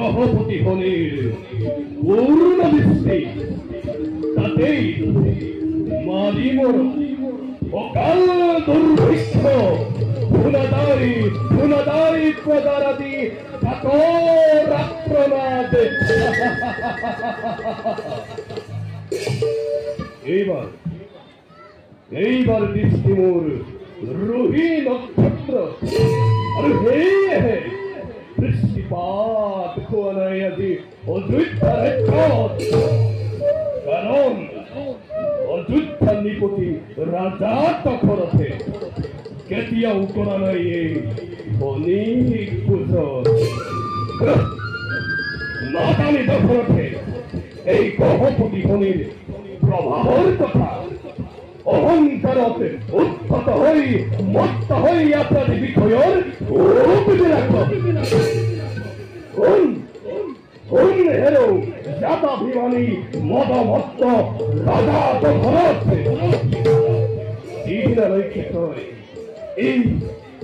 গ্রহপতি হনির পূর্ণ দৃষ্টি তাতেই মারিমর অকাল দুর্ভিক্ষ ধুনাদারি প্রদারাদি ঠাকুর আক্রমণ। এইবার দৃষ্টি মোর রোহি নক্ষত্র আর হে বৃষ্টিপাত খোয়ানাই আজি অযোধ্যার কারণ অযোধ্যার নিপতি রাজা দখরথে কেতিয়াও করা নাই এই অনেক পুজোর নাতানি দখরথে এই গ্রহপতি হনির প্রভাবর কথা অহংকারতে উত্থত হই মত্ত হই আপনাদের বিষয়ের রূপে রাখো। হেরো জাতাভিমানী মদমত্ত রাজা দখরথে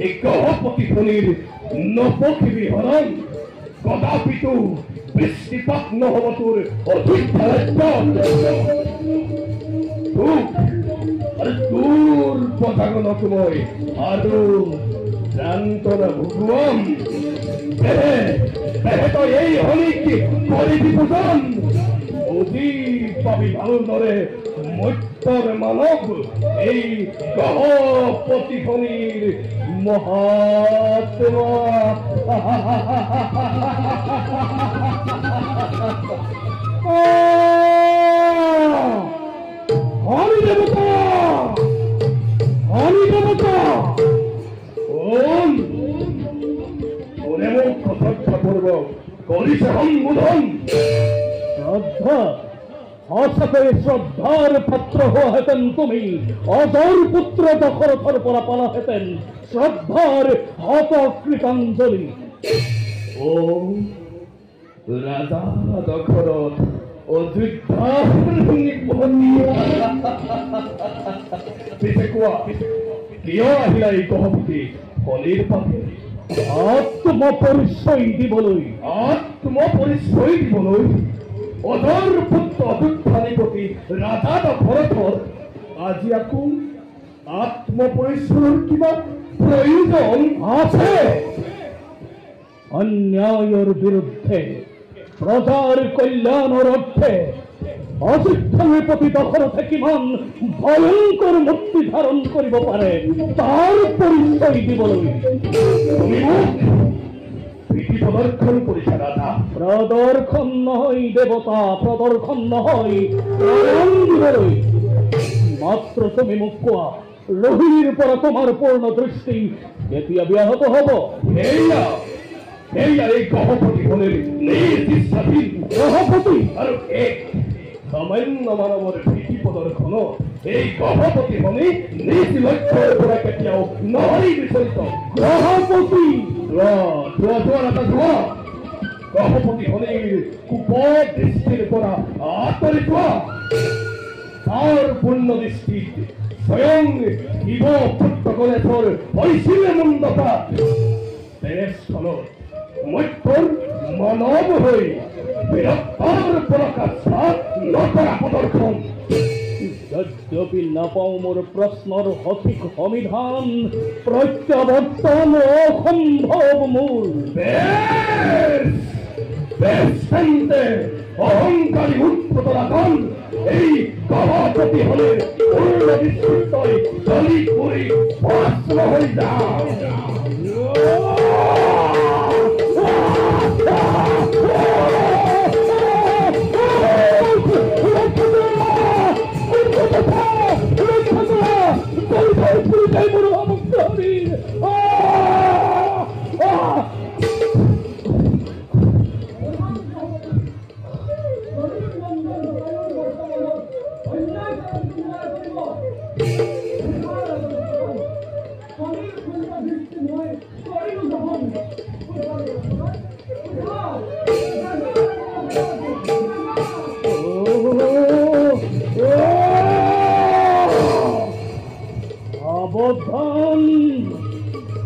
এই গ্রহপতি হনির নপক্ষী হরণ কদাপিতু বৃষ্টিপাত নহবতুর অযোধ্যার দূর পথাগণকময় আরো যান্তনা ভগবান তো এই হলিক করিবি পূজন অধিক পাবি ভালো ধরে মত্যর মানব এই গ্রহপতি হনির মহাত্মা। হরি দেবতা হরি দেবতা ওম ওরে মুখ শ্রদ্ধা পূর্বক করিস সম্বোধন। শ্রদ্ধা অসপরে শ্রদ্ধার পাত্র হেতেন তুমি অজর পুত্র দখরথর পরাপালা হেতেন শ্রদ্ধার হতকৃতাঞ্জলি। ও রাজা দখরথ অযোধ্যার নিপতি পিছে কোৱা কিয় আহিলা এই গ্ৰহপতি হনিৰ পাতে? আত্মপৰিচয় দিবলৈ অজৰ পুত্ৰ অযোধ্যাধিপতি ৰাজা দশৰথৰ আজি আকৌ আত্মপৰিচয়ৰ কিবা প্ৰয়োজন আছে? অন্যায়ৰ বিৰুদ্ধে প্রজার কল্যাণের অর্থে অযোধ্যাধিপতি দশরথে কিমান ভয়ঙ্কর মূর্তি ধারণ করিব পারে তার পরিচয় দিবলৈ প্রদর্শন করেছে রাজা। প্রদর্শন নহয় দেবতা, প্রদর্শন নহয় দিবলৈ মাত্র তুমি মুখ কোৱা রহির পর তোমার পূর্ণ দৃষ্টি কেতিয়া ব্যাহত হব? এই গ্রহপতি হলেন নিজ গ্রহপতি আর এক সামান্য মানবর ভীতি প্রদর্শন এই গ্রহপতি হলে নিজ লক্ষ্যের পৰা কেতিয়াও নহয় বিচলিত। গ্ৰহপতি গ্ৰহপতি হলে কুপদৃষ্টিৰ পৰা আঁতৰি যোৱা তাৰ পূৰ্ণ দৃষ্টি স্বয়ং শিব পুত্ৰ গণেশৰ হৈছিলে মন্দতা তেনেস্থলত মত্যৰ মানৱ হৈ বীৰত্বৰ পৰাকাষ্ঠা নকৰা প্ৰদৰ্শন। যদ্যপি নাপাওঁ মোৰ প্ৰশ্নৰ সঠিক সমিধান প্ৰত্যাৱৰ্তন অসম্ভৱ মোৰ। অহংকারী উৎপত রাখন এই গ্রহপতি হলে পূর্ণ বিশ্বই জলি পুরি ভস্ম হয়ে যাও।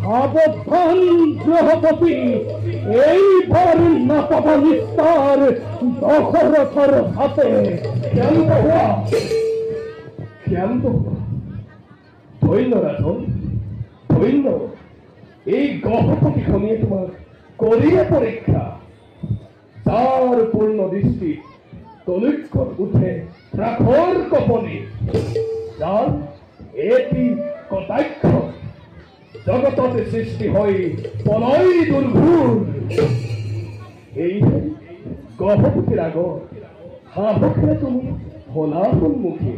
সাবধান গ্রহপতি, এইবার না পাবা নিস্তার দখরথর হাতে। ক্ষান্ত হওয়া, ক্ষান্ত হওয়া। ধৈন্য রাজন, ধৈন্য। এই গহপতি খনিয়ে তোমার করিয়া পরীক্ষা। তার পূর্ণ দৃষ্টি তলুক্ষর উঠে প্রাখর কপনে। যার এটি কটাক্ষ জগততে সৃষ্টি হয় প্রলয় দুর্ঘূর। এই গহপতির আগর হাবকে তুমি হলা সম্মুখী।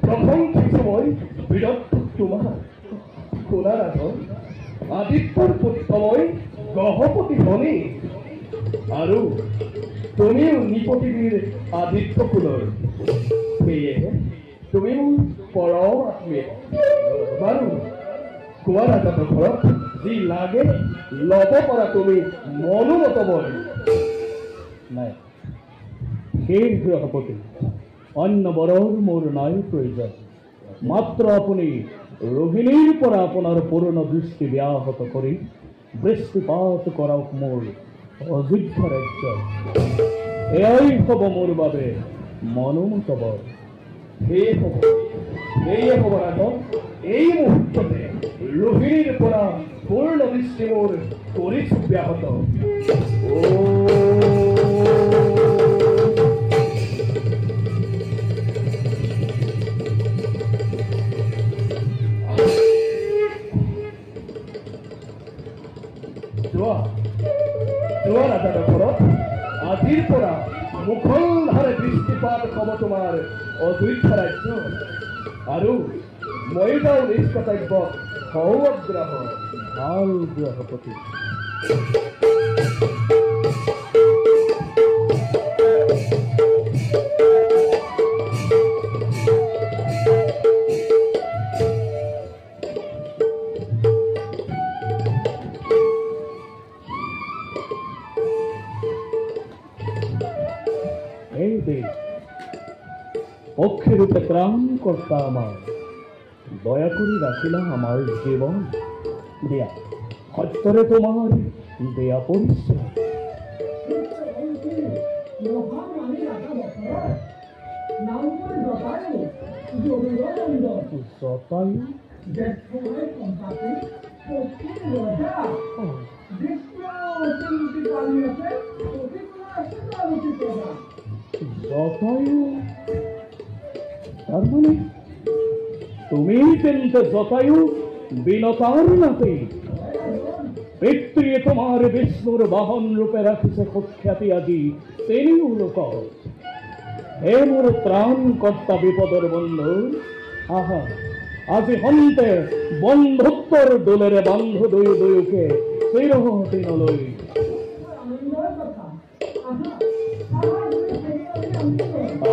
প্রথম কিছু সময় বিরক্ত তোমার কোনার আগর আদিত্যর প্রতিসময় গহপতি হনে। আৰু তুমিও নিপতিবীৰ আদিত্য কুলৰ। সেয়ে তুমি মোৰ পৰম আত্মীয়। বাৰু কোৱা ৰাজাটোৰ ঘৰত যি লাগে ল'ব পৰা তুমি মনোমত বল। নাই, সেই গৃহপতি অন্য বৰৰ মোৰ নাই প্ৰয়োজন। মাত্ৰ আপুনি ৰোহিণীৰ পৰা আপোনাৰ পূৰ্ণ দৃষ্টি ব্যাহত কৰি বৃষ্টিপাত কৰাওক মোৰ অযোধ্যা ৰাজ্য। এয়াই হ'ব মোৰ বাবে মনোমত বল। সেয়ে হ'ব ৰাজন, এই মুহূৰ্ততে ৰোহিণীৰ পৰা পূৰ্ণ দৃষ্টি মোৰ কৰিছোঁ ব্যাহত। ৰাজাটোৰ ঘৰত আজিৰ পৰা মুখলধাৰে দৃষ্টিপাত হ'ব তোমাৰ অযোধ্যা ৰাজ্য। আৰু মই যাওঁ নিজ কৰ্তব্য হওঁ অগ্ৰহ। ভাল গৃহপতি। পক্ষীরূপে ত্রাণ কর্তা আমার, দয়া করে রাখিলা আমার জীবন। দেয়া সত্যরে তোমার দেয়া পরিশ্রম। জটায়ু, তার মানে তুমি কিন্তু জটায়ু বিনতার নাতে। পিতৃ তোমার বিষ্ণুর বাহন রূপে রাখিছে সুখ্যাতি আজি তিনিও লোক। হে মোর ত্রাণ কর্তা বিপদর বন্ধু, আহা আজি হন্তে বন্ধুত্বর দোলের বান্ধ দুয়ো দুয়োকে চিরহতি নলই।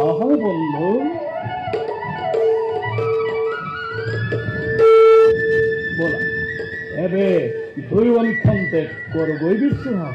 আহা বন্ধু, বলা এবে দুই অনিক্ষন্তে করবই বিশ্রাম।